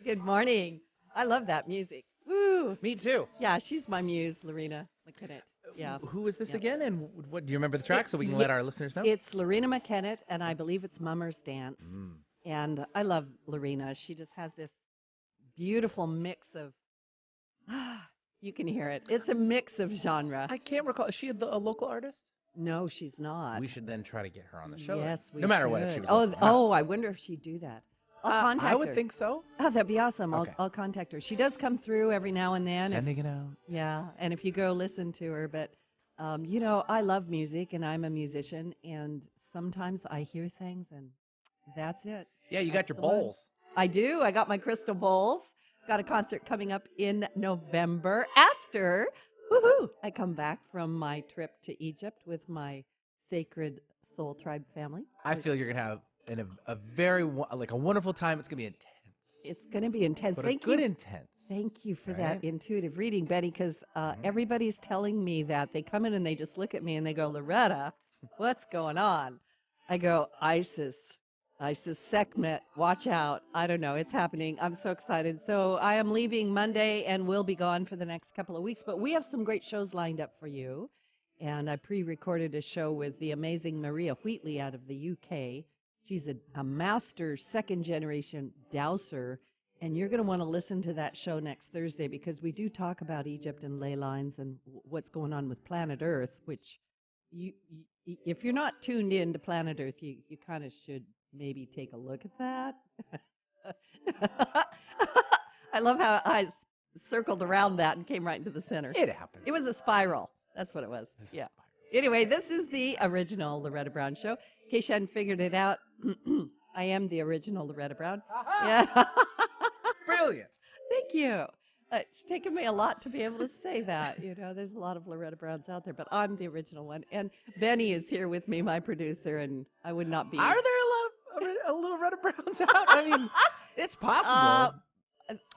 Good morning. I love that music. Woo! Me too. Yeah, she's my muse, Lorena McKennett. Yeah, Who is this yeah. again? And what do you remember the It, track so we can yeah, let our listeners know? it's Lorena McKennett, and I believe it's Mummer's Dance. Mm. And I love Lorena. She just has this beautiful mix of, you can hear it. It's a mix of genre. I can't recall. Is she a local artist? No, she's not. We should then try to get her on the show. Yes, we No matter what, if she should. was Oh, local or not. oh, I wonder if she'd do that. I'll I contact would her. think so. Oh, that'd be awesome. Okay. I'll contact her. She does come through every now and then. Sending it out. Yeah, and if you go listen to her, but I love music and I'm a musician, and sometimes I hear things and that's it. Yeah, you That's got your the one. bowls. I do. I got my crystal bowls. Got a concert coming up in November after I come back from my trip to Egypt with my sacred soul tribe family. I feel you're gonna have a very like a wonderful time. It's gonna be intense. It's going to be intense. But Thank a good you. intense. Thank you for Right? that intuitive reading, Betty, because everybody's telling me that. They come in and they just look at me and they go, Loretta, what's going on? I go, ISIS, Sekhmet, watch out. I don't know. It's happening. I'm so excited. So I am leaving Monday and we'll be gone for the next couple of weeks. But we have some great shows lined up for you. And I pre-recorded a show with the amazing Maria Wheatley out of the UK. She's a master second-generation dowser, and you're going to want to listen to that show next Thursday because we do talk about Egypt and ley lines and what's going on with planet Earth, which if you're not tuned in to planet Earth, you kind of should maybe take a look at that. I love how I circled around that and came right into the center. It happened. It was a spiral. That's what it was. This is Yeah. spiral. Anyway, this is the original Loretta Brown show. In case you hadn't figured it out, I am the original Loretta Brown. Yeah. Brilliant. Thank you. It's taken me a lot to be able to say that. There's a lot of Loretta Browns out there, but I'm the original one. And Benny is here with me, my producer, and I would not be. Are there a little Red Browns out? I mean, it's possible.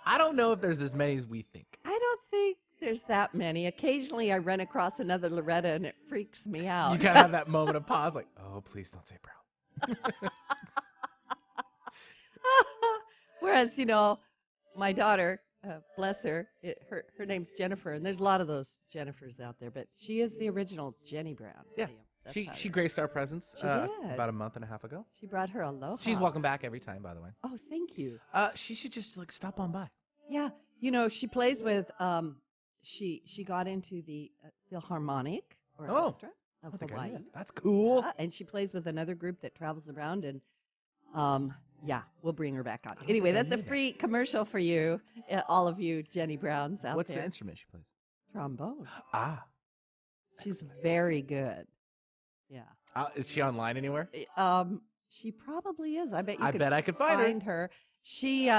I don't know if there's as many as we think. I don't think there's that many. Occasionally I run across another Loretta and it freaks me out. You kind of have that moment of pause, like, oh, please don't say brown. Whereas, my daughter, bless her, her name's Jennifer, and there's a lot of those Jennifers out there, but she is the original Jenny Brown. Yeah. She graced our presence She did. about a month and a half ago. She brought her aloha. She's welcome back every time, by the way. Oh, thank you. She should just stop on by. Yeah, she plays with. She got into the Philharmonic Orchestra of I think I Hawaii. knew that. That's cool. And she plays with another group that travels around, and we'll bring her back on. I don't Anyway, think I that's a knew that. free commercial for you, all of you Jenny Browns out What's there. the instrument she plays? Trombone. Ah. She's very good. Yeah. Is she online anywhere? She probably is. I bet I bet I could find her. her. She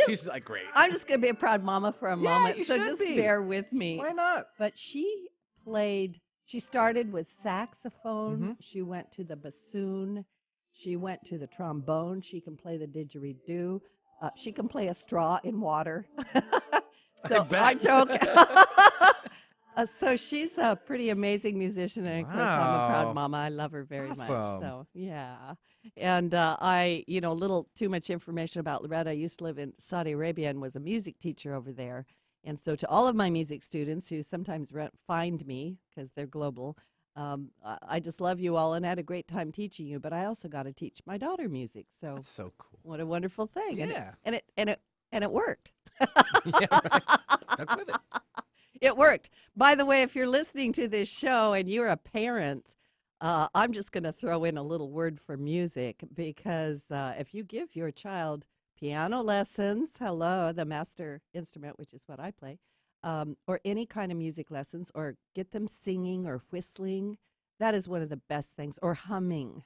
She's like, great. I'm just going to be a proud mama for a moment, you so should just be. bear with me. Why not? But she started with saxophone. Mhm. She went to the bassoon. She went to the trombone. She can play the didgeridoo. She can play a straw in water. So bet. I joke. So she's a pretty amazing musician, and of course I'm a proud Wow. mama. I love her very much. Awesome. So yeah, and a little too much information about Loretta. I used to live in Saudi Arabia and was a music teacher over there. And so to all of my music students who sometimes find me because they're global, I just love you all and had a great time teaching you. But I also got to teach my daughter music. So That's so cool. what a wonderful thing! Yeah. And it worked. Yeah, right. Stuck with it. It worked. By the way, if you're listening to this show and you're a parent, I'm just going to throw in a little word for music because if you give your child piano lessons, the master instrument, which is what I play, or any kind of music lessons, or get them singing or whistling, that is one of the best things, or humming.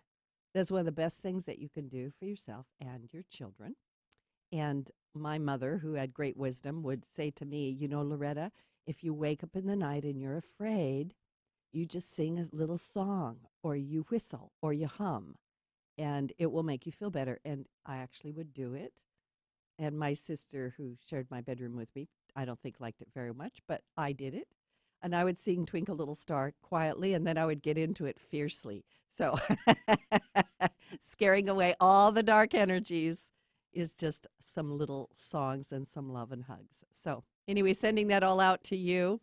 That's one of the best things that you can do for yourself and your children. And my mother, who had great wisdom, would say to me, Loretta, if you wake up in the night and you're afraid, you just sing a little song, or you whistle, or you hum, and it will make you feel better. And I actually would do it. And my sister, who shared my bedroom with me, I don't think liked it very much, but I did it. And I would sing Twinkle Little Star quietly, and then I would get into it fiercely. So scaring away all the dark energies is just some little songs and some love and hugs. So anyway, sending that all out to you.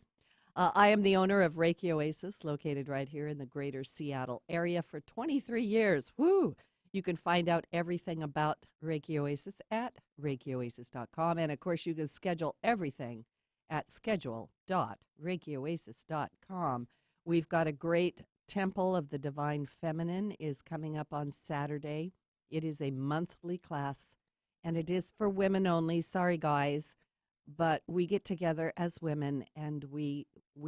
I am the owner of Reiki Oasis, located right here in the greater Seattle area for 23 years. Woo! You can find out everything about Reiki Oasis at ReikiOasis.com. And, of course, you can schedule everything at schedule.ReikiOasis.com. We've got a great Temple of the Divine Feminine is coming up on Saturday. It is a monthly class, and it is for women only. Sorry, guys. But we get together as women and we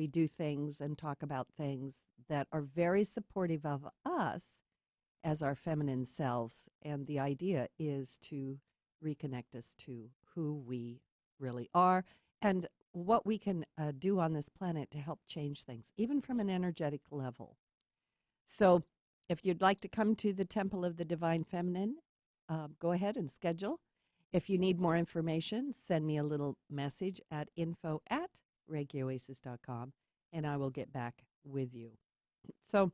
do things and talk about things that are very supportive of us as our feminine selves. And the idea is to reconnect us to who we really are and what we can do on this planet to help change things, even from an energetic level. So if you'd like to come to the Temple of the Divine Feminine, go ahead and schedule. If you need more information, send me a little message at info@ReikiOasis.com, and I will get back with you. So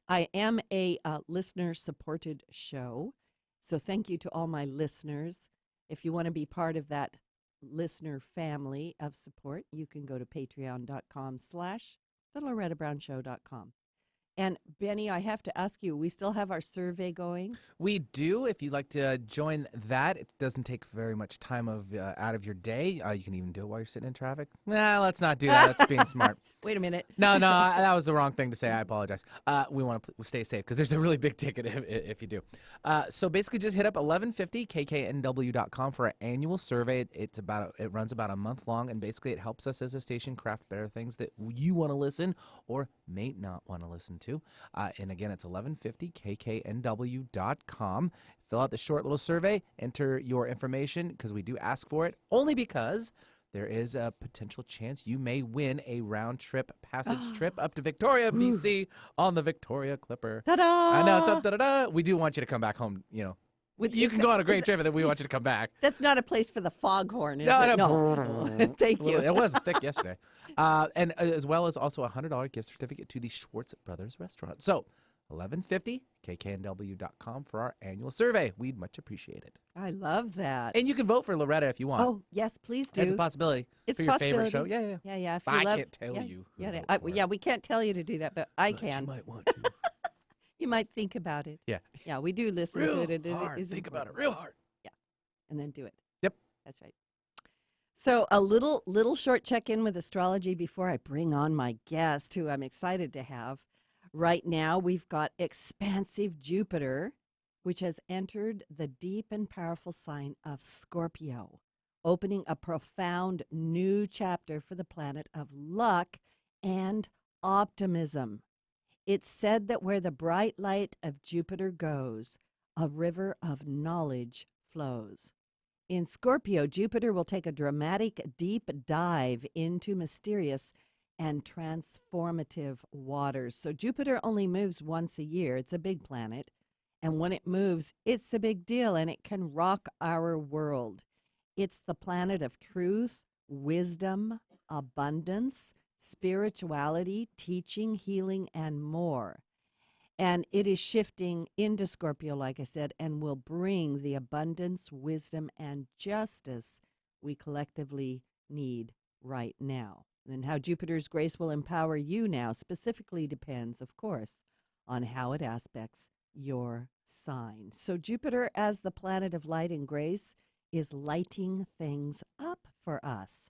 I am a listener-supported show, so thank you to all my listeners. If you want to be part of that listener family of support, you can go to patreon.com/thelorettabrown.com. And, Benny, I have to ask you, we still have our survey going? We do. If you'd like to join that, it doesn't take very much time out of your day. You can even do it while you're sitting in traffic. Nah, let's not do that. That's being smart. Wait a minute. No, that was the wrong thing to say. I apologize. We want to stay safe because there's a really big ticket if you do. So basically just hit up 1150kknw.com for our annual survey. It runs about a month long, and basically it helps us as a station craft better things that you want to listen or may not want to listen to. And again, it's 1150kknw.com. Fill out the short little survey, enter your information because we do ask for it, only because there is a potential chance you may win a round trip passage trip up to Victoria, BC on the Victoria Clipper. Ta-da! I know, da-da-da-da. We do want you to come back home, You can go on a great trip, and then we want you to come back. That's not a place for the foghorn, is No, it? no. Thank you. It was thick yesterday. And as well as also a $100 gift certificate to the Schwartz Brothers Restaurant. So 1150kknw.com for our annual survey. We'd much appreciate it. I love that. And you can vote for Loretta if you want. Oh, yes, please do. It's a possibility. It's for a your favorite show. possibility. Yeah. Yeah. If I you love, can't tell you. Yeah, we can't tell you to do that, but I But can. You might want to. You might think about it. Yeah. Yeah, we do listen Real to it. It hard. is Think about important. it real hard. Yeah, and then do it. Yep. That's right. So a little short check-in with astrology before I bring on my guest, who I'm excited to have. Right now, we've got expansive Jupiter, which has entered the deep and powerful sign of Scorpio, opening a profound new chapter for the planet of luck and optimism. It's said that where the bright light of Jupiter goes, a river of knowledge flows. In Scorpio, Jupiter will take a dramatic deep dive into mysterious and transformative waters. So Jupiter only moves once a year. It's a big planet. And when it moves, it's a big deal, and it can rock our world. It's the planet of truth, wisdom, abundance, spirituality, teaching, healing, and more. And it is shifting into Scorpio, like I said, and will bring the abundance, wisdom, and justice we collectively need right now. And how Jupiter's grace will empower you now specifically depends, of course, on how it aspects your sign. So Jupiter, as the planet of light and grace, is lighting things up for us.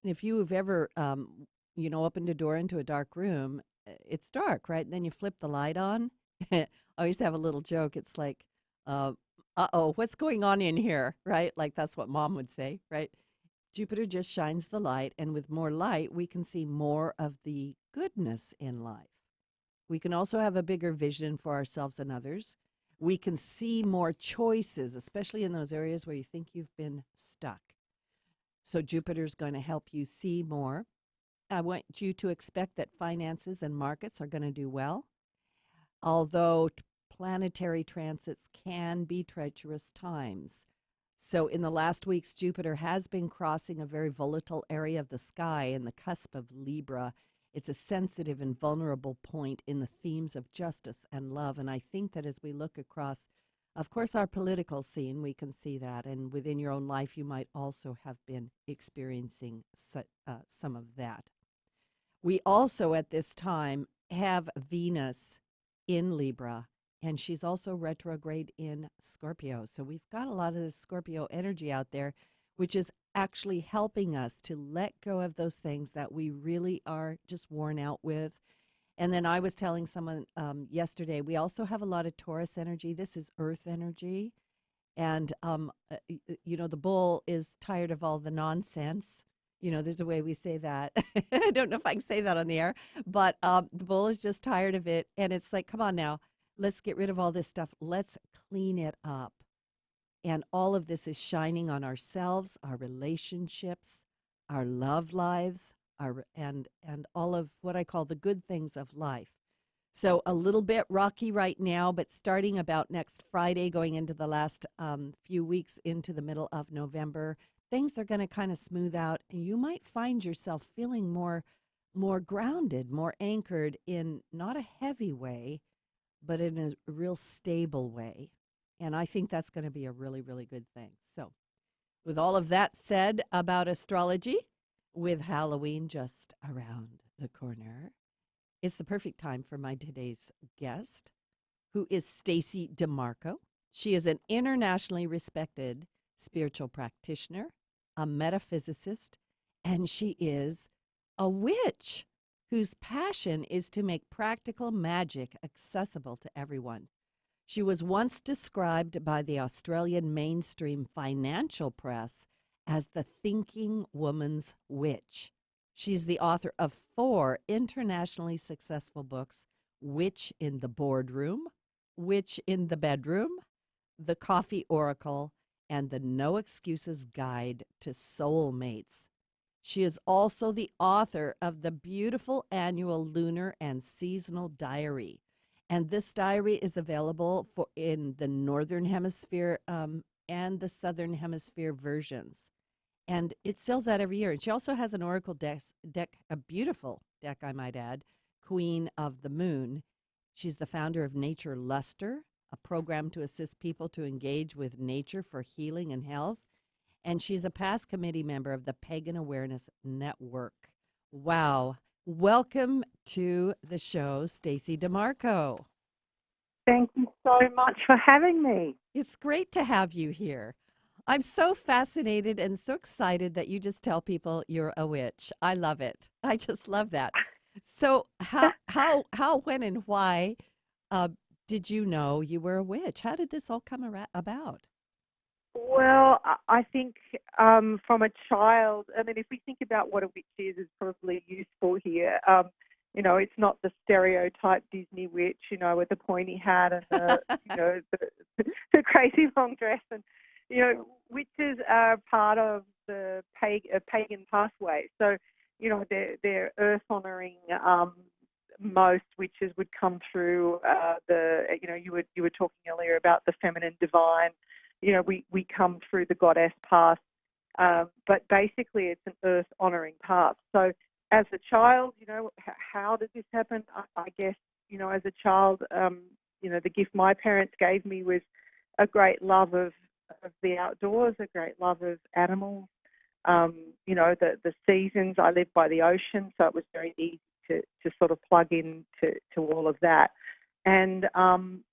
And if you have ever, opened a door into a dark room, it's dark, right? And then you flip the light on. I always have a little joke. It's like, uh-oh, what's going on in here, right? Like that's what Mom would say, right? Jupiter just shines the light, and with more light, we can see more of the goodness in life. We can also have a bigger vision for ourselves and others. We can see more choices, especially in those areas where you think you've been stuck. So Jupiter's going to help you see more. I want you to expect that finances and markets are going to do well, although planetary transits can be treacherous times. So in the last weeks, Jupiter has been crossing a very volatile area of the sky in the cusp of Libra. It's a sensitive and vulnerable point in the themes of justice and love. And I think that as we look across Of course, our political scene, we can see that. And within your own life, you might also have been experiencing some of that. We also, at this time, have Venus in Libra, and she's also retrograde in Scorpio. So we've got a lot of this Scorpio energy out there, which is actually helping us to let go of those things that we really are just worn out with. And then I was telling someone yesterday, we also have a lot of Taurus energy. This is earth energy. And, the bull is tired of all the nonsense. There's a way we say that. I don't know if I can say that on the air, but the bull is just tired of it. And it's like, come on now, let's get rid of all this stuff. Let's clean it up. And all of this is shining on ourselves, our relationships, our love lives, and all of what I call the good things of life. So a little bit rocky right now, but starting about next Friday, going into the last few weeks into the middle of November, things are going to kind of smooth out, and you might find yourself feeling more grounded, more anchored in not a heavy way, but in a real stable way. And I think that's going to be a really, really good thing. So with all of that said about astrology, with Halloween just around the corner, it's the perfect time for my today's guest, who is Stacey Demarco. She is an internationally respected spiritual practitioner, a metaphysicist, and she is a witch whose passion is to make practical magic accessible to everyone. She was once described by the Australian mainstream financial press as the thinking woman's witch. She's the author of 4 internationally successful books: Witch in the Boardroom, Witch in the Bedroom, The Coffee Oracle, and The No Excuses Guide to Soulmates. She is also the author of the beautiful annual lunar and seasonal diary. And this diary is available in the Northern Hemisphere and the Southern Hemisphere versions. And it sells out every year. And she also has an oracle deck, a beautiful deck, I might add, Queen of the Moon. She's the founder of Nature Luster, a program to assist people to engage with nature for healing and health. And she's a past committee member of the Pagan Awareness Network. Wow. Welcome to the show, Stacy Demarco. Thank you so much for having me. It's great to have you here. I'm so fascinated and so excited that you just tell people you're a witch. I love it. I just love that. So how, when, and why did you know you were a witch? How did this all come about? Well, I think from a child, I mean, if we think about what a witch is probably useful here. It's not the stereotype Disney witch, with the pointy hat and the crazy long dress. And, witches are part of the pagan pathway. So, they're earth honoring. Most witches would come through you were talking earlier about the feminine divine. We come through the goddess path, but basically it's an earth honoring path. So as a child, how did this happen? I guess, as a child, the gift my parents gave me was a great love of the outdoors, a great love of animals. The seasons. I live by the ocean, so it was very easy to sort of plug in to all of that. And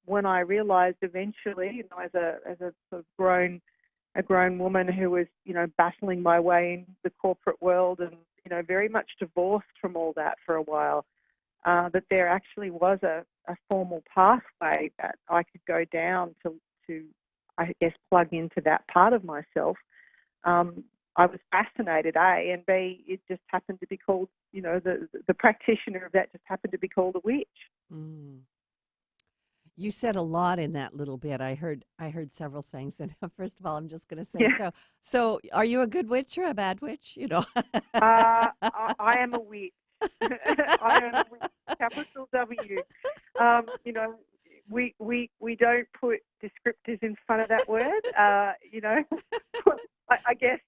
when I realised eventually, as a sort of grown woman who was, battling my way in the corporate world and, very much divorced from all that for a while, that there actually was a formal pathway that I could go down to, I guess, plug into that part of myself. I was fascinated, A, and B, it just happened to be called, the practitioner of that just happened to be called a witch. Mm. You said a lot in that little bit. I heard several things. And first of all, I'm just going to say, Yeah. so are you a good witch or a bad witch? I am a witch. I am a witch, capital W. We don't put descriptors in front of that word. I guess,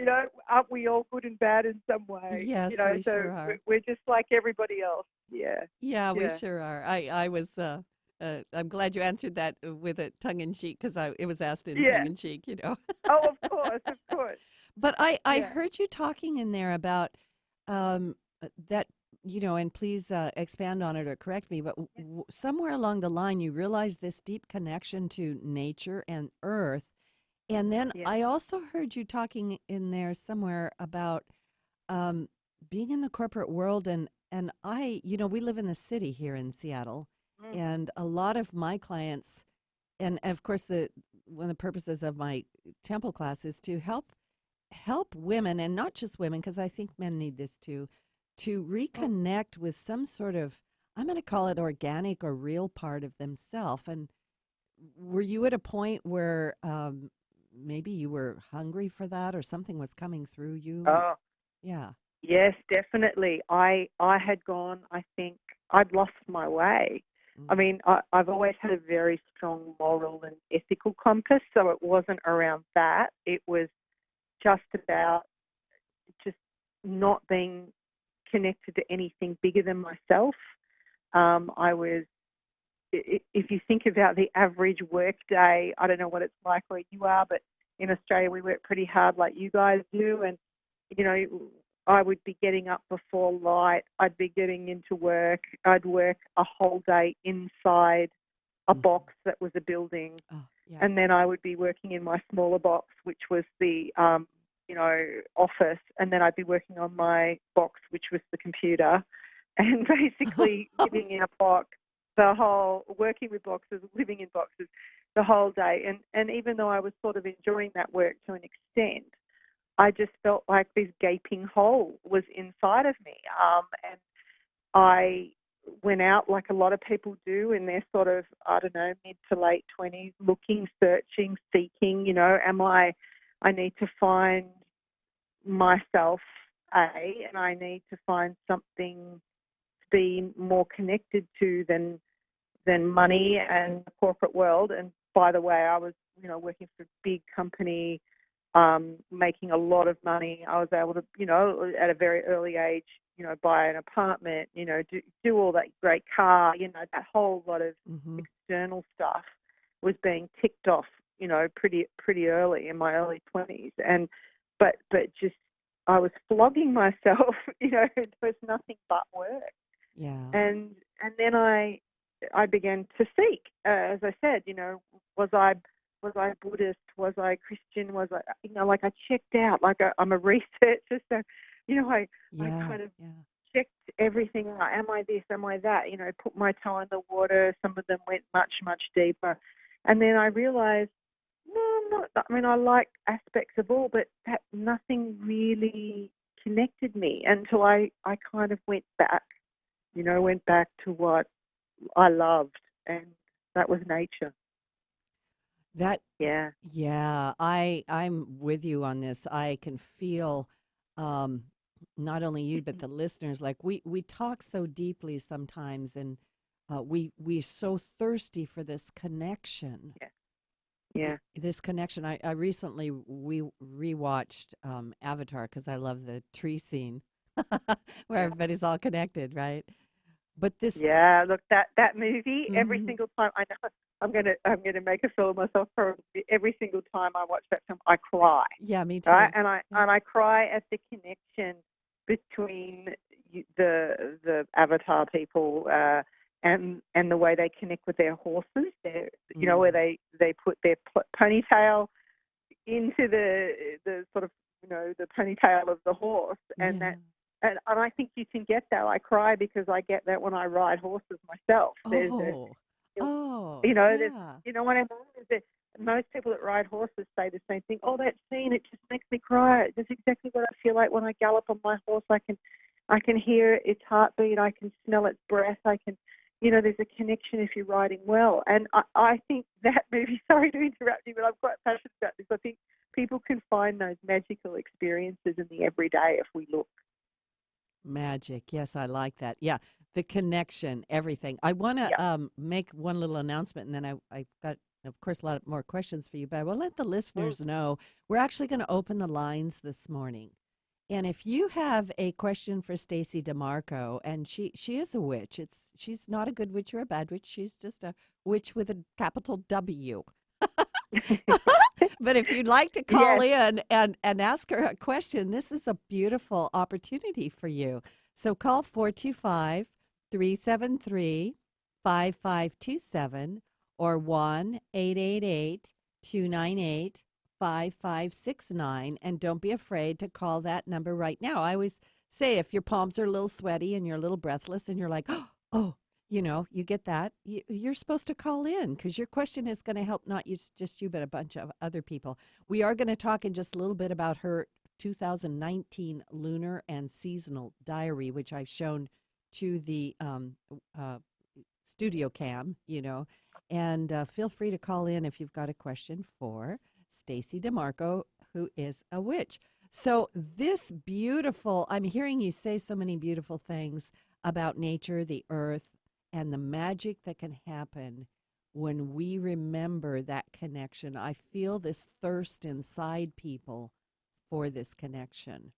aren't we all good and bad in some way? Yes, we sure are. We're just like everybody else. Yeah. Yeah, we sure are. I was I'm glad you answered that with a tongue in cheek because it was asked in Yeah. tongue in cheek, you know. Oh, of course, of course. But I Yeah. heard you talking in there about that, you know, and please expand on it or correct me, but somewhere along the line you realized this deep connection to nature and earth. And then Yeah. I also heard you talking in there somewhere about um, being in the corporate world. And I, you know, we live in the city here in Seattle, Mm. and a lot of my clients, and of course, one of the purposes of my temple class is to help women, and not just women, because I think men need this too, to reconnect with some sort of, I'm going to call it organic or real part of themselves. And were you at a point where maybe you were hungry for that, or something was coming through you? Oh, Yeah. yes, definitely. I had gone, I think I'd lost my way. I Mm. mean, I've always had a very strong moral and ethical compass, so it wasn't around that. It was just about just not being connected to anything bigger than myself. I was, if you think about the average work day, I don't know what it's like where you are, but in Australia we work pretty hard like you guys do. And, you know, I would be getting up before light. I'd be getting into work. I'd work a whole day inside a box that was a building. Oh, yeah. And then I would be working in my smaller box, which was the, office. And then I'd be working on my box, which was the computer. And basically living in a box, working with boxes, living in boxes the whole day. And even though I was sort of enjoying that work to an extent, I just felt like this gaping hole was inside of me. And I went out like a lot of people do in their sort of, I don't know, mid to late 20s, looking, searching, seeking, I need to find myself, and I need to find something to be more connected to than money and the corporate world. And by the way, I was, working for a big company, making a lot of money. I was able to, at a very early age, buy an apartment, do all that great car, that whole lot of external stuff was being ticked off, pretty early in my early 20s. And, but just, I was flogging myself, it was nothing but work. Yeah. And then I began to seek, as I said, was I Buddhist? Was I Christian? Was I, I checked out, I'm a researcher, so, I kind of checked everything out. Am I this? Am I that? Put my toe in the water. Some of them went much, much deeper. And then I realized, no, I'm not. I mean, I like aspects of all, but that nothing really connected me until I kind of went back to what I loved, and that was nature. Yeah, I'm with you on this. I can feel not only you but the listeners, like we talk so deeply sometimes, and we're so thirsty for this connection. Yeah. This connection. I recently we rewatched Avatar because I love the tree scene where everybody's all connected, right? But this, Look, that movie, every single time, I know I'm gonna make a fool of myself. Probably every single time I watch that film, I cry. Yeah, me too. Right? And I cry at the connection between the Avatar people and the way they connect with their horses. Where they put their ponytail into the sort of the ponytail of the horse, and that. And I think you can get that. I cry because I get that when I ride horses myself. There's you know what I mean? Is that most people that ride horses say the same thing. Oh, that scene, it just makes me cry. That's exactly what I feel like when I gallop on my horse. I can hear its heartbeat. I can smell its breath. I can, there's a connection if you're riding well. And I think that movie, sorry to interrupt you, but I'm quite passionate about this. I think people can find those magical experiences in the everyday if we look. Magic. Yes, I like that. Yeah, the connection, everything. I want to make one little announcement, and then I've got, of course, a lot more questions for you, but I will let the listeners know we're actually going to open the lines this morning. And if you have a question for Stacy Demarco, and she is a witch. She's not a good witch or a bad witch. She's just a witch with a capital W. But if you'd like to call Yes. in and ask her a question, this is a beautiful opportunity for you. So call 425-373-5527 or 1-888-298-5569. And don't be afraid to call that number right now. I always say if your palms are a little sweaty and you're a little breathless and you're like, oh, you get that. You're supposed to call in because your question is going to help not just you, but a bunch of other people. We are going to talk in just a little bit about her 2019 lunar and seasonal diary, which I've shown to the studio cam, and feel free to call in if you've got a question for Stacy Demarco, who is a witch. So this beautiful, I'm hearing you say so many beautiful things about nature, the earth, and the magic that can happen when we remember that connection. I feel this thirst inside people for this connection.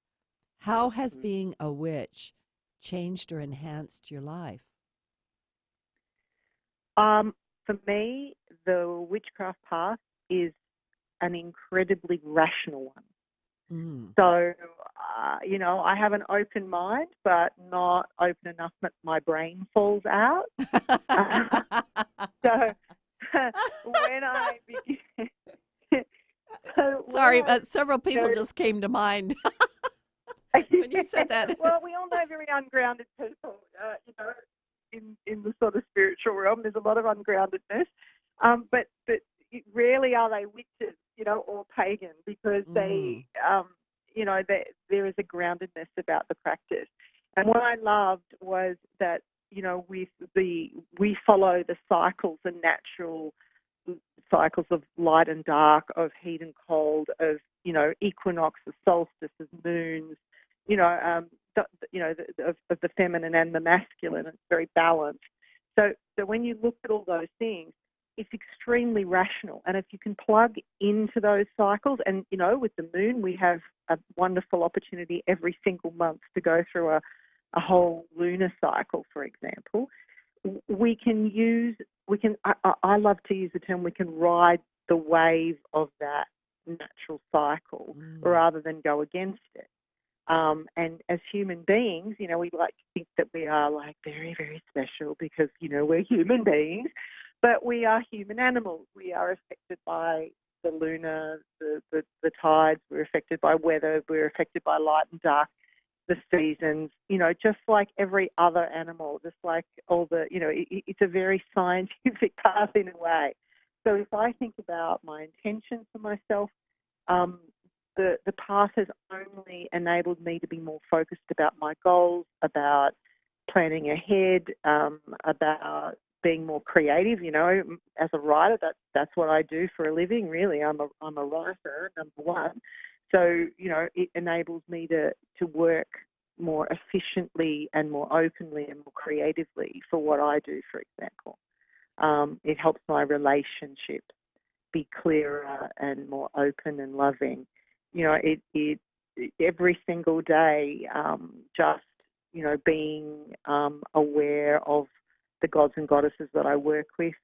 How has being a witch changed or enhanced your life? For me, the witchcraft path is an incredibly rational one. So, I have an open mind, but not open enough that my brain falls out. So when I begin, Sorry, but several people just came to mind when you said that. Well, we all know very ungrounded people, in the sort of spiritual realm. There's a lot of ungroundedness, but rarely are they witches, or pagan, because they, there is a groundedness about the practice. And what I loved was that, we follow the cycles, the natural cycles of light and dark, of heat and cold, of, equinoxes, solstices, moons, of the feminine and the masculine. It's very balanced. So when you look at all those things, it's extremely rational. And if you can plug into those cycles, and, with the moon, we have a wonderful opportunity every single month to go through a whole lunar cycle, for example. I love to use the term, we can ride the wave of that natural cycle rather than go against it. And as human beings, we like to think that we are like very, very special because, we're human beings, but we are human animals. We are affected by the lunar, the tides. We're affected by weather. We're affected by light and dark, the seasons, just like every other animal, just like all the, it's a very scientific path in a way. So if I think about my intention for myself, the path has only enabled me to be more focused about my goals, about planning ahead, about being more creative. As a writer, that's what I do for a living. Really, I'm a writer, number one. So it enables me to work more efficiently and more openly and more creatively for what I do. For example, it helps my relationships be clearer and more open and loving. It every single day, just, being aware of the gods and goddesses that I work with,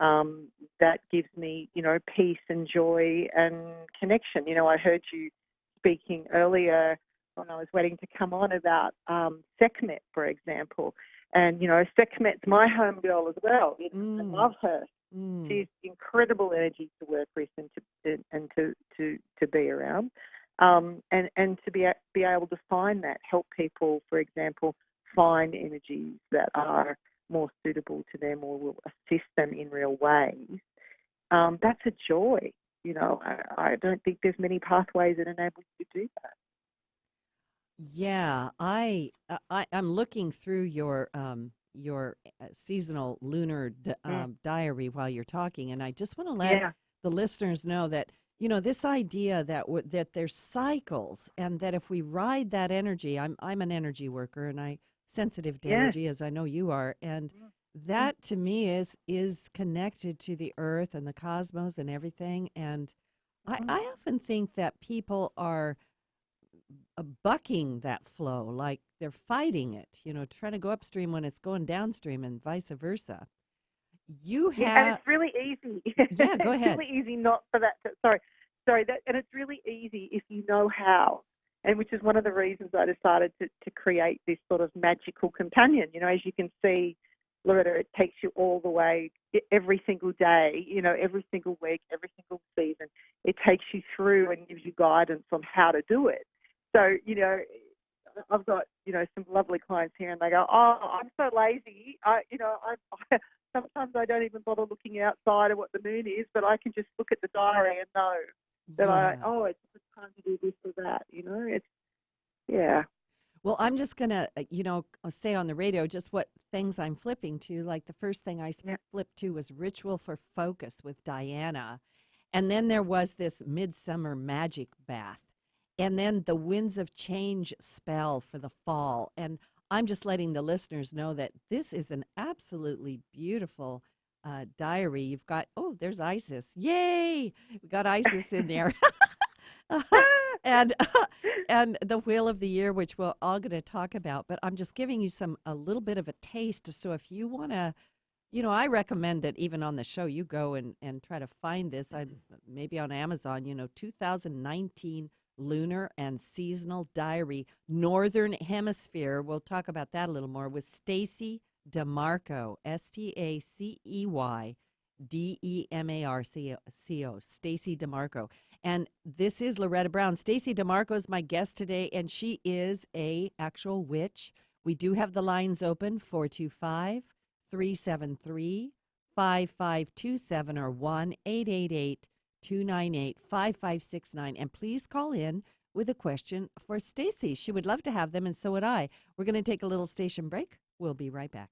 that gives me, peace and joy and connection. I heard you speaking earlier when I was waiting to come on about Sekhmet, for example. And, Sekhmet's my homegirl as well. I love her. She's incredible energy to work with and to be around, and to be able to find that, help people, for example, find energies that are more suitable to them or will assist them in real ways. That's a joy. I don't think there's many pathways that enable you to do that. Yeah, I'm looking through your seasonal lunar diary while you're talking, and I just want to let the listeners know that this idea that that there's cycles, and that if we ride that energy, I'm an energy worker, and I sensitive to energy, as I know you are, and that to me is connected to the earth and the cosmos and everything. And I often think that people are bucking that flow, like they're fighting it, trying to go upstream when it's going downstream and vice versa. You Yeah, and have, it's really easy. yeah, go It's ahead. really easy not for that. Sorry. And it's really easy if you know how, and which is one of the reasons I decided to create this sort of magical companion. As you can see, Loretta, it takes you all the way every single day, every single week, every single season. It takes you through and gives you guidance on how to do it. So, I've got, some lovely clients here and they go, oh, I'm so lazy. I sometimes I don't even bother looking outside of what the moon is, but I can just look at the diary and know that Yeah. it's a good time to do this or that, it's, yeah. Well, I'm just going to, say on the radio just what things I'm flipping to. Like the first thing I Yeah. flipped to was Ritual for Focus with Diana. And then there was this Midsummer Magic Bath. And then the Winds of Change spell for the fall. And I'm just letting the listeners know that this is an absolutely beautiful diary. You've got, there's Isis. Yay! We got Isis in there. and and the Wheel of the Year, which we're all going to talk about. But I'm just giving you a little bit of a taste. So if you want to, I recommend that even on the show, you go and try to find this. Maybe on Amazon, 2019 Lunar and Seasonal Diary, Northern Hemisphere. We'll talk about that a little more with Stacy Demarco, Stacy Demarco, Stacy Demarco. And this is Loretta Brown. Stacy Demarco is my guest today, and she is a actual witch. We do have the lines open, 425-373-5527 or 1-888-298-5569. And please call in with a question for Stacy. She would love to have them, and so would I. We're going to take a little station break. We'll be right back.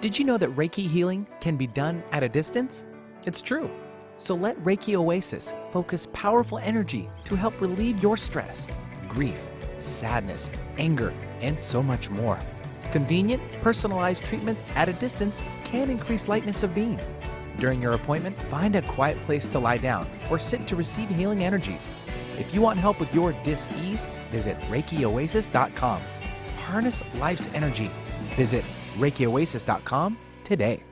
Did you know that Reiki healing can be done at a distance? It's true. So let Reiki Oasis focus powerful energy to help relieve your stress, grief, sadness, anger, and so much more. Convenient, personalized treatments at a distance can increase lightness of being. During your appointment, find a quiet place to lie down or sit to receive healing energies. If you want help with your dis-ease, visit ReikiOasis.com. Harness life's energy. Visit ReikiOasis.com today.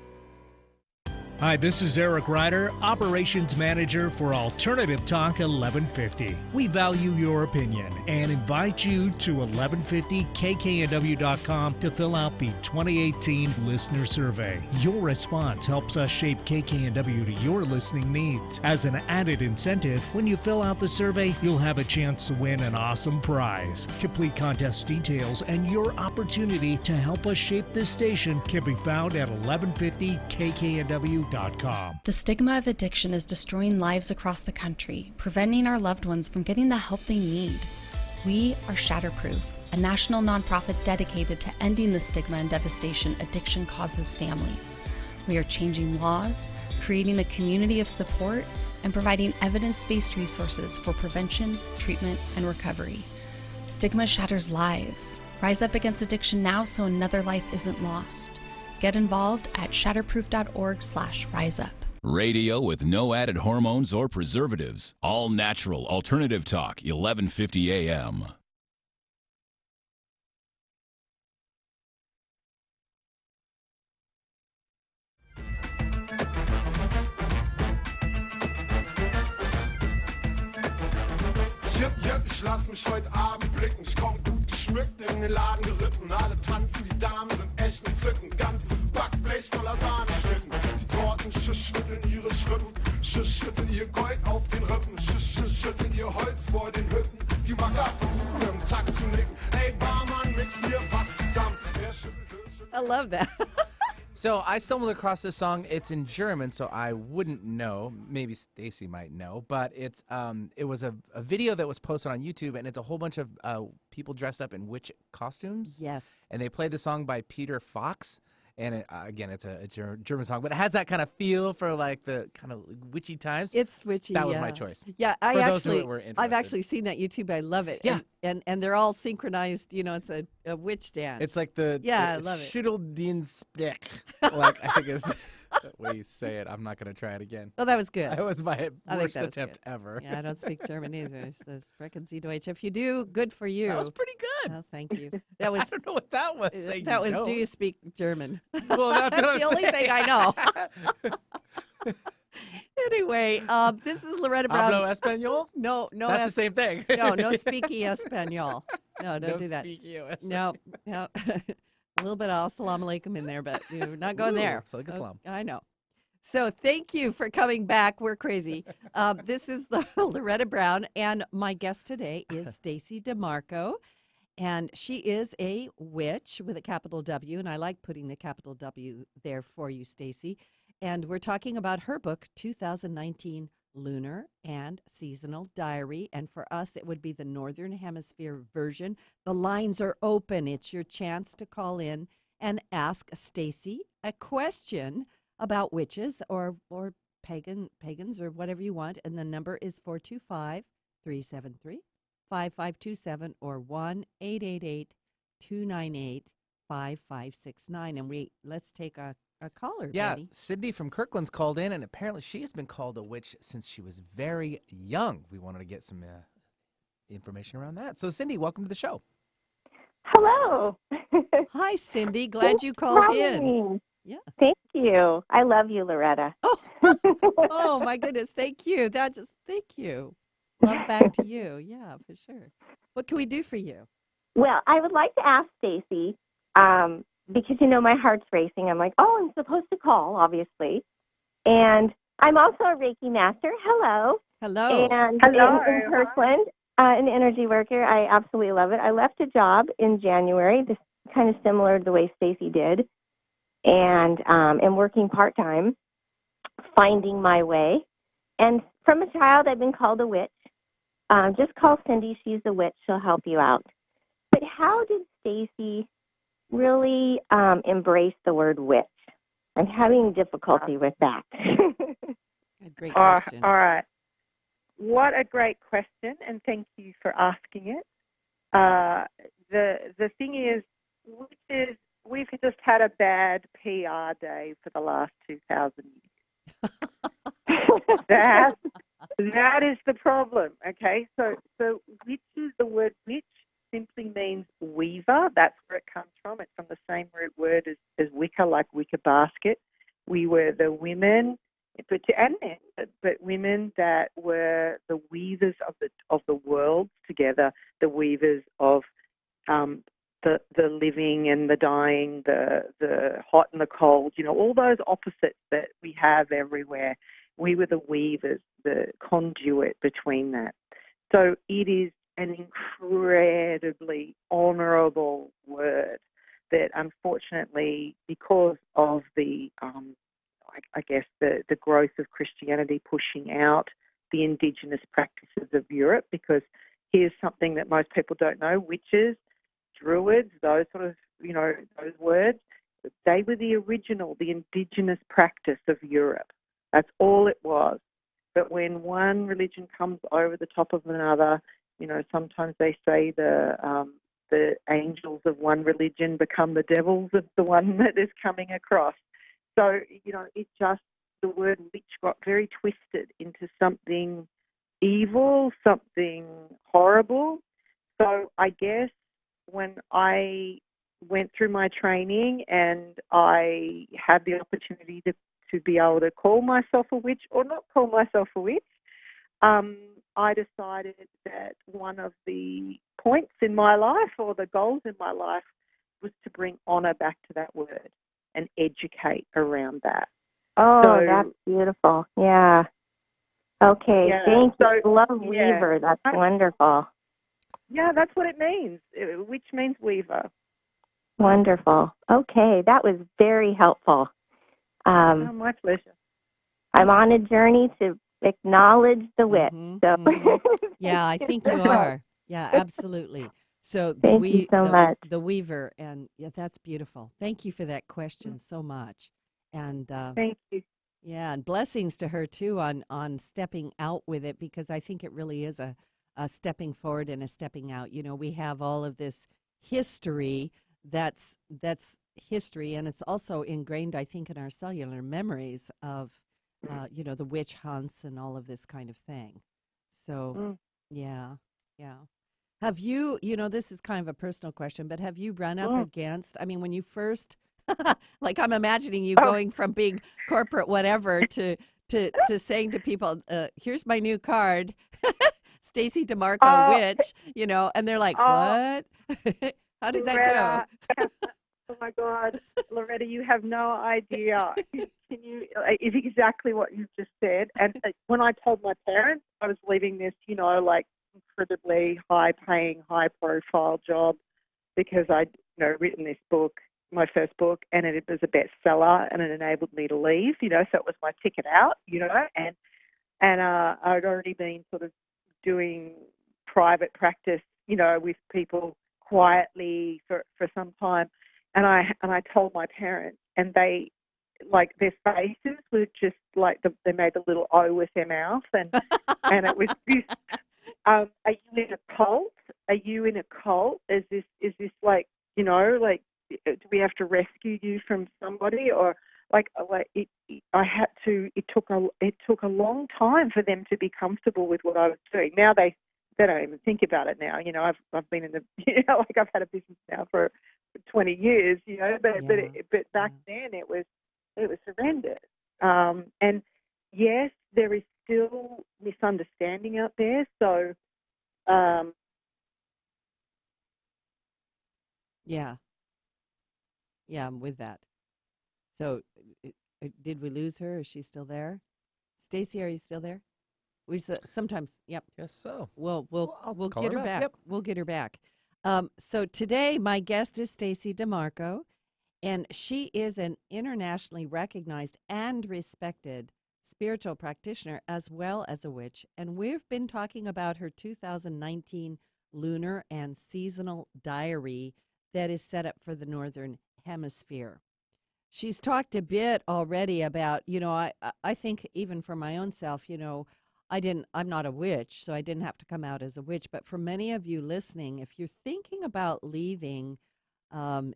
Hi, this is Eric Ryder, Operations Manager for Alternative Talk 1150. We value your opinion and invite you to 1150kknw.com to fill out the 2018 Listener Survey. Your response helps us shape KKNW to your listening needs. As an added incentive, when you fill out the survey, you'll have a chance to win an awesome prize. Complete contest details and your opportunity to help us shape this station can be found at 1150kknw.com. The stigma of addiction is destroying lives across the country, preventing our loved ones from getting the help they need. We are Shatterproof, a national nonprofit dedicated to ending the stigma and devastation addiction causes families. We are changing laws, creating a community of support, and providing evidence-based resources for prevention, treatment, and recovery. Stigma shatters lives. Rise up against addiction now so another life isn't lost. Get involved at shatterproof.org/riseup. Radio with no added hormones or preservatives. All natural alternative talk, 1150 AM. Ich lass mich heute Abend blicken. Ich komm gut geschmückt in den Laden geritten. Alle tanzen, die Damen sind echt entzückend. Ganzes Backblech voller Sahneschnitten. Die Torten schütteln ihre Schrippen. Schütteln ihr Gold auf den Rippen. Schütteln ihr Holz vor den Hütten. Die Macker versuchen im Takt zu nicken. Hey Barmann, mix mir was zusammen. I love that. So I stumbled across this song. It's in German, so I wouldn't know. Maybe Stacy might know, but it was a video that was posted on YouTube, and it's a whole bunch of people dressed up in witch costumes. Yes. And they played the song by Peter Fox, And again, it's a German song, but it has that kind of feel for like the kind of witchy times. It's witchy. That was my choice. Yeah, For those who were interested. I've actually seen that YouTube. I love it. Yeah. And they're all synchronized. You know, it's a witch dance. It's like the I love it. Schütteldienstblick. Like I think is the way you say it. I'm not going to try it again. Well, that was good. That was my worst that was attempt ever. Yeah, I don't speak German either. So sprechen Sie Deutsch. If you do, good for you. That was pretty good. Oh, thank you. That was. I don't know what that was. Say That was. don't. Do you speak German? Well, that's what I'm the only saying. thing I know. Anyway, this is Loretta Brown. Hablo español? No, That's the same thing. no speaky Espanol. No, don't do that. No. A little bit of assalamu alaikum in there, but you're not going there. It's like Islam. I know. So thank you for coming back. We're crazy. This is Loretta Brown, and my guest today is Stacy Demarco, and she is a witch with a capital W, and I like putting the capital W there for you, Stacy. And we're talking about her book, 2019 Lunar and Seasonal Diary. And for us, it would be the Northern Hemisphere version. The lines are open. It's your chance to call in and ask Stacy a question about witches or pagans or whatever you want. And the number is 425-373-5527 or 1-888-298-5569. And let's take a caller. Yeah, Betty. Sydney from Kirkland's called in, and apparently she has been called a witch since she was very young. We wanted to get some information around that. So, Cindy, welcome to the show. Hello. Hi, Cindy. Glad you called in. Yeah. Thank you. I love you, Loretta. Oh, my goodness. Thank you. Thank you. Love back to you. Yeah, for sure. What can we do for you? Well, I would like to ask Stacy, because, my heart's racing. I'm like, I'm supposed to call, obviously. And I'm also a Reiki master. Hello. Hello. And in Kirkland, an energy worker. I absolutely love it. I left a job in January, just kind of similar to the way Stacy did, and am working part-time, finding my way. And from a child, I've been called a witch. Just call Cindy. She's a witch. She'll help you out. But how did Stacy really embrace the word witch? I'm having difficulty with that. A great question. All right. What a great question, and thank you for asking it. The thing is, we've just had a bad PR day for the last 2,000 years. That is the problem. Okay, so witches, the word witch simply means weaver. That's where it comes from. It's from the same root word as wicker, like wicker basket. We were the women, and men, but women that were the weavers of the world together, the weavers of the living and the dying, the hot and the cold. All those opposites that we have everywhere. We were the weavers, the conduit between that. So it is an incredibly honourable word that, unfortunately, because of the the growth of Christianity pushing out the indigenous practices of Europe, because here's something that most people don't know: witches, druids, those sort of, those words, they were the original, the indigenous practice of Europe. That's all it was. But when one religion comes over the top of another, sometimes they say the angels of one religion become the devils of the one that is coming across. So, the word witch got very twisted into something evil, something horrible. So I guess when I went through my training and I had the opportunity to be able to call myself a witch or not call myself a witch, I decided that one of the points in my life, or the goals in my life, was to bring honour back to that word and educate around that. Oh, that's beautiful. Yeah. Okay, Yeah. thank you. So, Love weaver. That's wonderful. Yeah, that's what it means. Witch means weaver. Wonderful. Okay, that was very helpful. My pleasure. I'm on a journey to acknowledge the witch. Mhm, So. Yeah, I think you are. Yeah, absolutely. So Thank you so much. the weaver, and yeah, that's beautiful. Thank you for that question so much. And Thank you. yeah, and blessings to her too on stepping out with it, because I think it really is a stepping forward and a stepping out. You know, we have all of this history that's history, and it's also ingrained, I think, in our cellular memories of you know, the witch hunts and all of this kind of thing. So yeah, yeah. Have you, you know, this is kind of a personal question, but have you run up against, I mean, when you first, like I'm imagining you going from being corporate whatever to saying to people, here's my new card, Stacy Demarco, witch, you know, and they're like, what? How did that go? Loretta, oh my God, Loretta, you have no idea. Can you? It's exactly what you've just said. And when I told my parents I was leaving this, you know, like incredibly high-paying, high-profile job because I'd, you know, written this book, my first book, and it was a bestseller, and it enabled me to leave. You know, so it was my ticket out. You know, and I'd already been sort of doing private practice, you know, with people quietly for some time, and I told my parents, and they, like, their faces were just like they made a little O with their mouth, and it was this. Are you in a cult? Are you in a cult? Is this like, you know, like, do we have to rescue you from somebody, or like it? I had to. It took a long time for them to be comfortable with what I was doing. Now they don't even think about it now. You know, I've been in the, you know, like I've had a business now for 20 years. You know, but back then it was horrendous. And yes, there is still misunderstanding out there. So, Yeah, I'm with that. So, did we lose her? Is she still there? Stacy, are you still there? Sometimes, yep. Guess so. We'll I'll call get her her back. back. Yep. We'll get her back. So today, my guest is Stacy Demarco, and she is an internationally recognized and respected spiritual practitioner as well as a witch. And we've been talking about her 2019 lunar and seasonal diary that is set up for the Northern Hemisphere. She's talked a bit already about, you know, I think even for my own self, you know, I'm not a witch, so I didn't have to come out as a witch. But for many of you listening, if you're thinking about leaving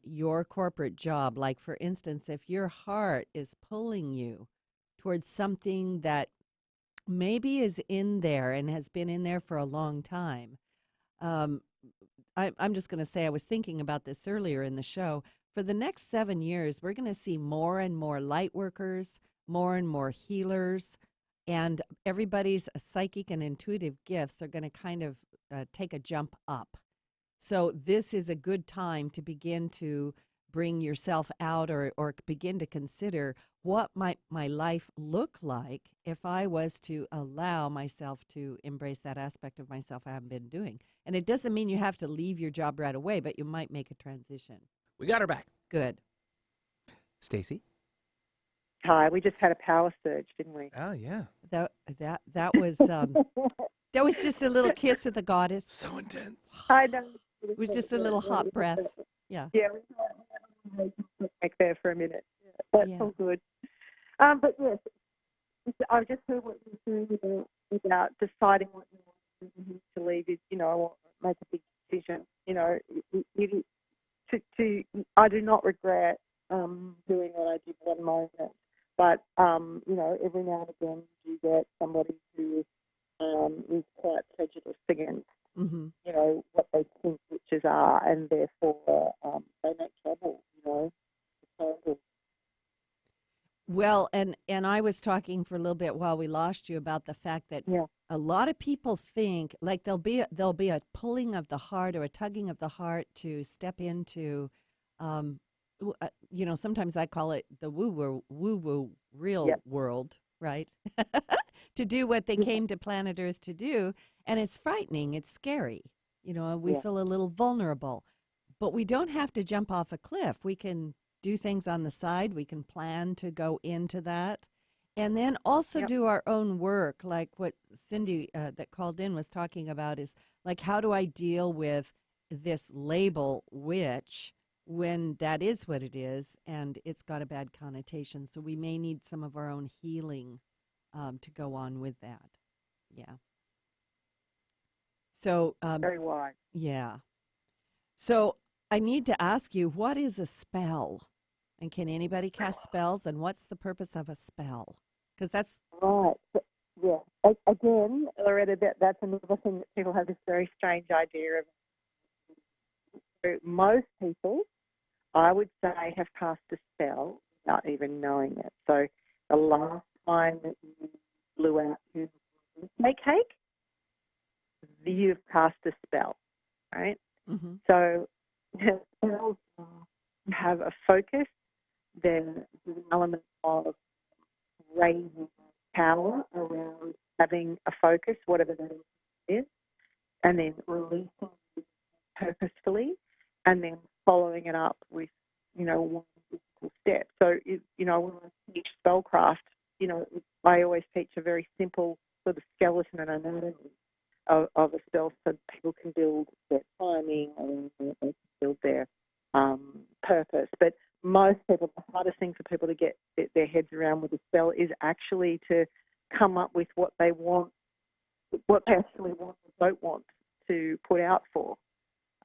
your corporate job, like for instance, if your heart is pulling you towards something that maybe is in there and has been in there for a long time, I'm just going to say I was thinking about this earlier in the show. For the next 7 years, we're going to see more and more light workers, more and more healers, and everybody's psychic and intuitive gifts are going to kind of take a jump up. So this is a good time to begin to bring yourself out or begin to consider what might my life look like if I was to allow myself to embrace that aspect of myself I haven't been doing. And it doesn't mean you have to leave your job right away, but you might make a transition. We got her back. Good. Stacy? hi, we just had a power surge, didn't we? Oh, yeah. That was that was just a little kiss of the goddess. So intense. I know. It was just a little hot breath. Yeah. Yeah, we had back there for a minute. Yeah, that's all good. But yes, I just heard what you were saying about deciding what you want to leave is, you know, make a big decision. You know, I do not regret doing what I did at one moment, but you know, every now and again you get somebody who is quite prejudiced against, you know, what they think witches are, and therefore they make trouble. You know, it's horrible. Well, and I was talking for a little bit while we lost you about the fact that a lot of people think like there'll be a pulling of the heart or a tugging of the heart to step into, you know, sometimes I call it the woo-woo real world, right? To do what they came to planet Earth to do, and it's frightening, it's scary, you know, we feel a little vulnerable, but we don't have to jump off a cliff. We can do things on the side. We can plan to go into that. And then also do our own work, like what Cindy that called in was talking about is like, how do I deal with this label witch when that is what it is, and it's got a bad connotation. So we may need some of our own healing to go on with that. Yeah. So Very wide. yeah. So I need to ask you, what is a spell? And can anybody cast spells? And what's the purpose of a spell? Because that's Right. Yeah. Again, Loretta, that's another thing that people have this very strange idea of. So most people, I would say, have cast a spell without even knowing it. So the last time that you blew out your birthday cake, you've cast a spell, right? mm-hmm. So spells have a focus, then there's an element of raising power around having a focus, whatever that is, and then releasing purposefully, and then following it up with, one physical step. So, when I teach spellcraft, I always teach a very simple sort of skeleton and anatomy of a spell so people can build their timing and they can build their purpose. But most people, the hardest thing for people to get their heads around with a spell is actually to come up with what they want, what they actually want or don't want to put out for.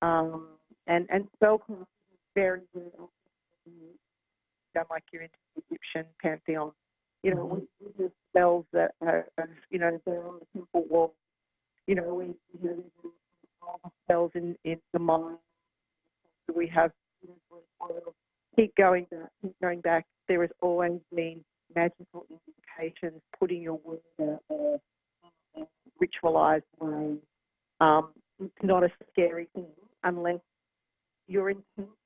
And spellcraft is very, very like you're into the Egyptian pantheon. We do spells that are, they're on the temple wall. We do spells in the mind. We have keep going back. There has always been magical indications, putting your word out there in a ritualized way. It's not a scary thing unless your intents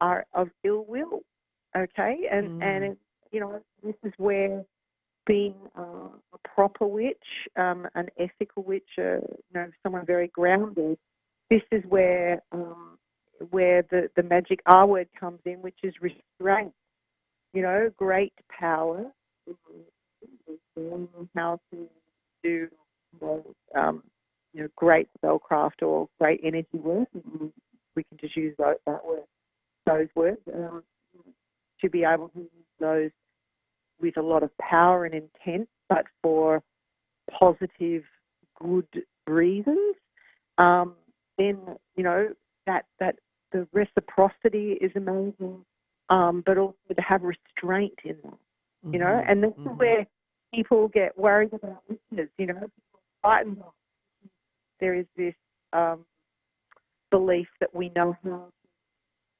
are of ill will. Okay, and this is where being a proper witch, an ethical witch, someone very grounded. This is where the magic R word comes in, which is restraint. Great power. How to do great spellcraft or great energy work. We can just use those words to be able to use those with a lot of power and intent, but for positive, good reasons. Then that the reciprocity is amazing, but also to have restraint in that. And this is where people get worried about witches. There is this belief that we know how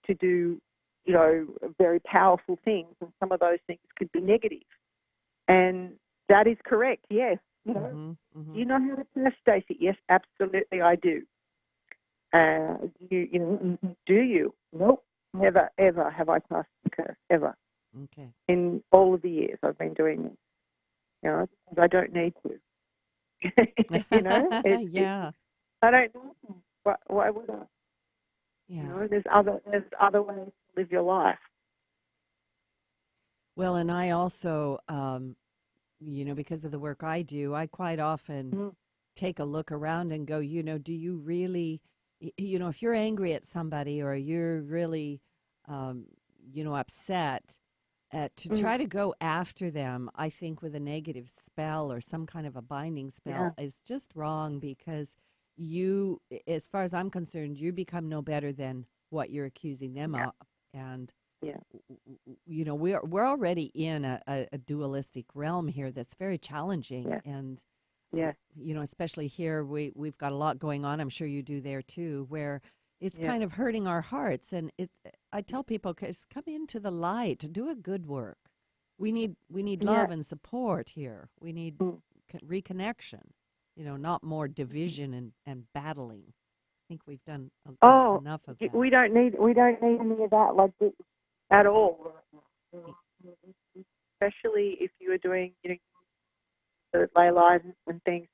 to do, very powerful things, and some of those things could be negative. And that is correct, yes. Do you know how to curse, Stacey? Yes, absolutely, I do. Do you? Nope, never, ever have I cast a curse, ever. Okay. In all of the years I've been doing this, I don't need to. Yeah. I don't know. Why would I? Yeah. There's other ways to live your life. Well, and I also, because of the work I do, I quite often take a look around and go, do you really, if you're angry at somebody or you're really, upset, to try to go after them, I think with a negative spell or some kind of a binding spell is just wrong, because you, as far as I'm concerned, you become no better than what you're accusing them of. And, we're already in a dualistic realm here that's very challenging. Yeah. And, especially here, we've got a lot going on. I'm sure you do there too, where it's kind of hurting our hearts. And I tell people, just come into the light, do a good work. We need love and support here. We need reconnection, not more division and battling. I think we've done enough of that. We don't need any of that at all. Especially if you are doing, the ley lines and things.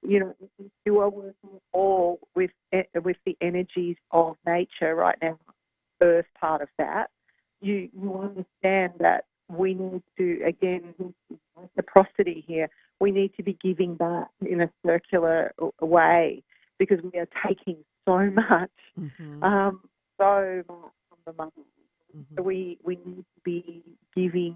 You are working all with the energies of nature right now. Earth part of that. You understand that we need to, again, reciprocity here. We need to be giving back in a circular way, because we are taking so much, so much from the mother. So we need to be giving,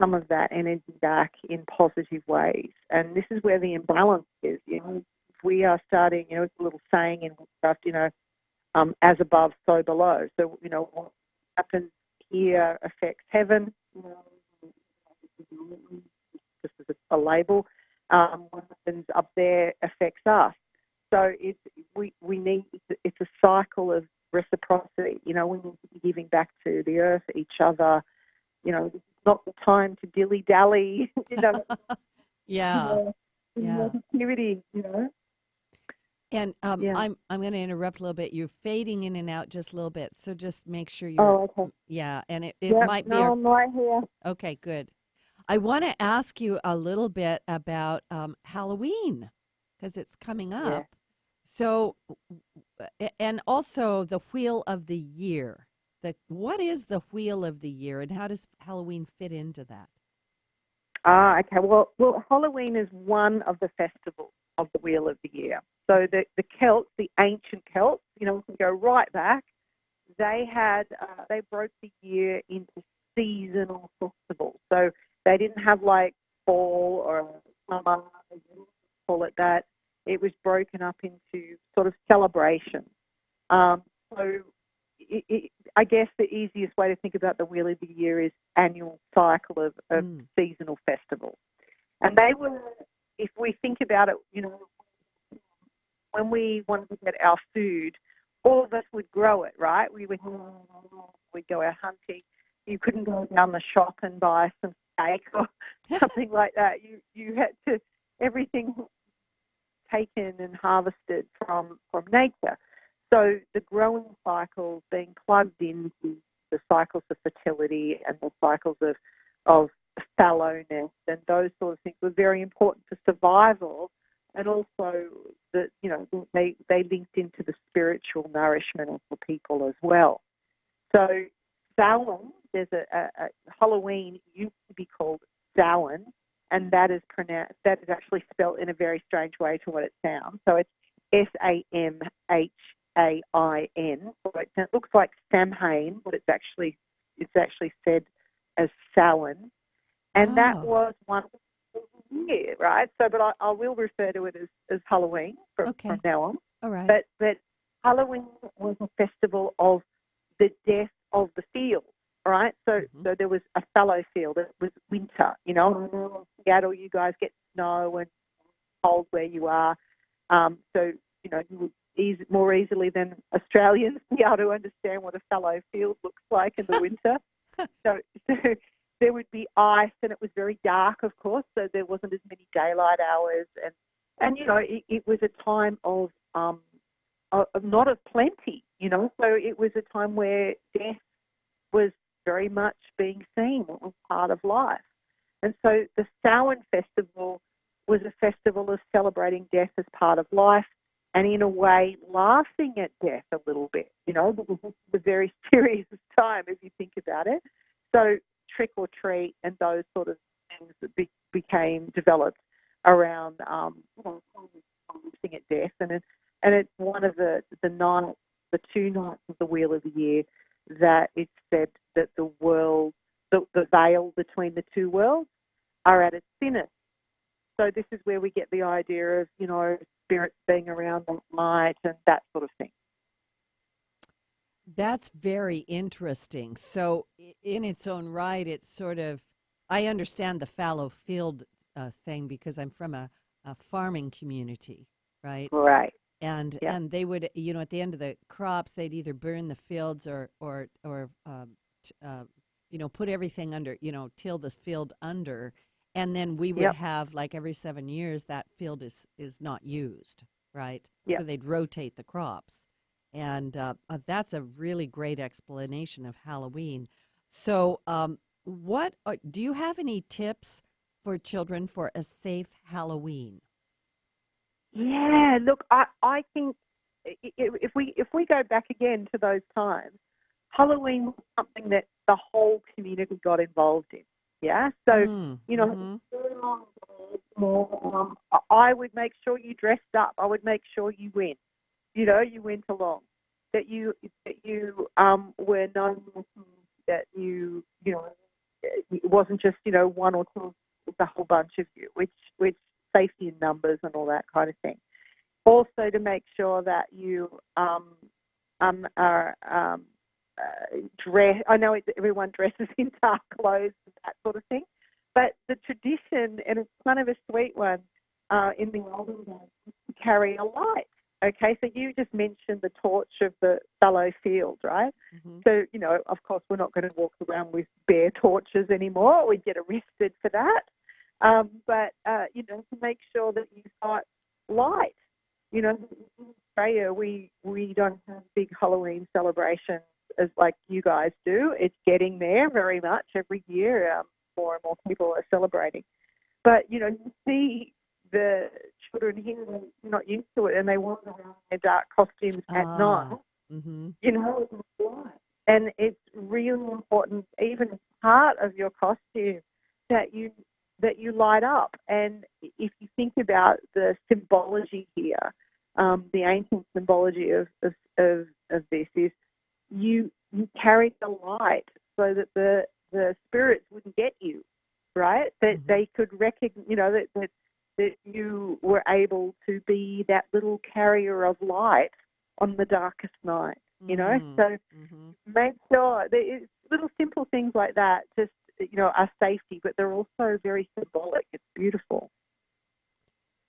some of that energy back in positive ways. And this is where the imbalance is. If we are starting, it's a little saying in witchcraft, as above, so below. So, what happens here affects heaven, just as a label. What happens up there affects us. So we need, it's a cycle of reciprocity. We need to be giving back to the earth, each other. It's not the time to dilly-dally, Yeah. Negativity, And I'm going to interrupt a little bit. You're fading in and out just a little bit, so just make sure you're. Oh, okay. Yeah, and it might be. I'm right here. Okay, good. I want to ask you a little bit about Halloween because it's coming up. Yeah. So, and also the Wheel of the Year. What is the Wheel of the Year, and how does Halloween fit into that? Okay. Well, Halloween is one of the festivals of the Wheel of the Year. So the Celts, the ancient Celts, we can go right back. They broke the year into seasonal festivals. So they didn't have like fall or summer, they didn't call it that. It was broken up into sort of celebrations. So I guess the easiest way to think about the Wheel of the Year is annual cycle of seasonal festivals. And they were, if we think about it, when we wanted to get our food, all of us would grow it, right? We'd go out hunting. You couldn't go down the shop and buy some steak or something like that. You had to, everything taken and harvested from nature. So the growing cycles being plugged into the cycles of fertility and the cycles of fallowness and those sort of things were very important for survival, and also that they linked into the spiritual nourishment of the people as well. So Samhain, there's a Halloween used to be called Samhain, and that is actually spelled in a very strange way to what it sounds. So it's Samhain. So it looks like Samhain, but it's actually said as Samhain, and that was one year, right? So, but I will refer to it as Halloween from now on. All right. But Halloween was a festival of the death of the field, right? So there was a fallow field. It was winter, in Seattle, you guys get snow and cold where you are. So, you would more easily than Australians be able to understand what a fallow field looks like in the winter. So there would be ice, and it was very dark, of course, so there wasn't as many daylight hours. And it was a time of not of plenty, so it was a time where death was very much being seen. It was part of life. And so the Samhain festival was a festival of celebrating death as part of life, and in a way laughing at death a little bit, because this is a very serious time if you think about it. So trick or treat and those sort of things that became developed around laughing at death, and it's one of the two nights of the Wheel of the Year that it's said that the veil between the two worlds are at its thinnest. So this is where we get the idea of spirits being around that night and that sort of thing. That's very interesting. So in its own right, it's sort of, I understand the fallow field thing because I'm from a farming community, right? Right. And they would, at the end of the crops, they'd either burn the fields or put everything under, till the field under. And then we would have, like every 7 years, that field is not used, right? Yep. So they'd rotate the crops. And that's a really great explanation of Halloween. So do you have any tips for children for a safe Halloween? Yeah, look, I think if we go back again to those times, Halloween was something that the whole community got involved in. Yeah, so I I would make sure you dressed up. I would make sure you went. You went along. That you were known, that it wasn't just one or two, it's a whole bunch of you, which safety in numbers and all that kind of thing. Also, to make sure that you are dress. I know everyone dresses in dark clothes and that sort of thing, but the tradition, and it's kind of a sweet one, in the olden days, was to carry a light. Okay, so you just mentioned the torch of the fallow field, right? Mm-hmm. So, of course, we're not going to walk around with bare torches anymore. We'd get arrested for that. But to make sure that you've got light. In Australia, we don't have big Halloween celebrations as like you guys do. It's getting there very much every year. More and more people are celebrating. But, you see the children here, they're not used to it, and they wander around in their dark costumes at night. Mm-hmm. It's light. And it's really important, even as part of your costume, that you light up. And if you think about the symbology here, the ancient symbology of this is you carry the light so that the spirits wouldn't get you, right? That they could recognize, that you were able to be that little carrier of light on the darkest night, So make sure it's little simple things like that just, are safety, but they're also very symbolic. It's beautiful.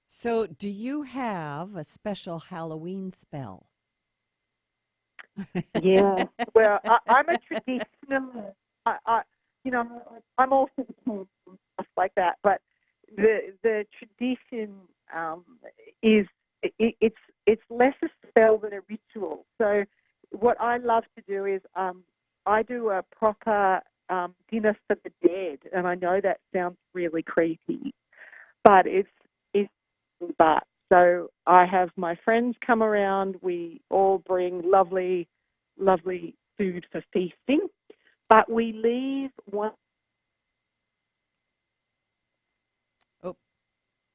So do you have a special Halloween spell? Yeah. Well, I'm a traditionalist. I'm also the kids and stuff like that, but the tradition is it's less a spell than a ritual. So what I love to do is I do a proper dinner for the dead, and I know that sounds really creepy, but so I have my friends come around. We all bring lovely, lovely food for feasting, but we leave one.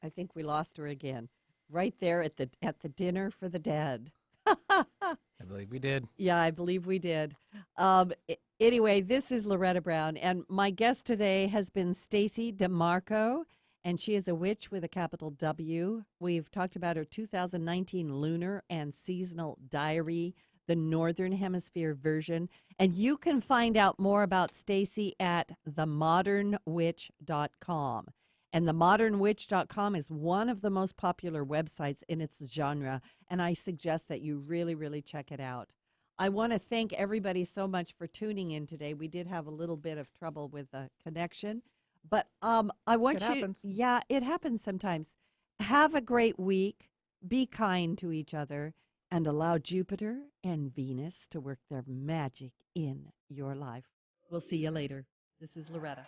I think we lost her again. Right there at the dinner for the dead. I believe we did. Yeah, I believe we did. Anyway, this is Loretta Brown, and my guest today has been Stacy Demarco, and she is a witch with a capital W. We've talked about her 2019 lunar and seasonal diary, the Northern Hemisphere version, and you can find out more about Stacy at themodernwitch.com. And themodernwitch.com is one of the most popular websites in its genre, and I suggest that you really, really check it out. I want to thank everybody so much for tuning in today. We did have a little bit of trouble with the connection, but I want It you. happens. Yeah, it happens sometimes. Have a great week. Be kind to each other, and allow Jupiter and Venus to work their magic in your life. We'll see you later. This is Loretta.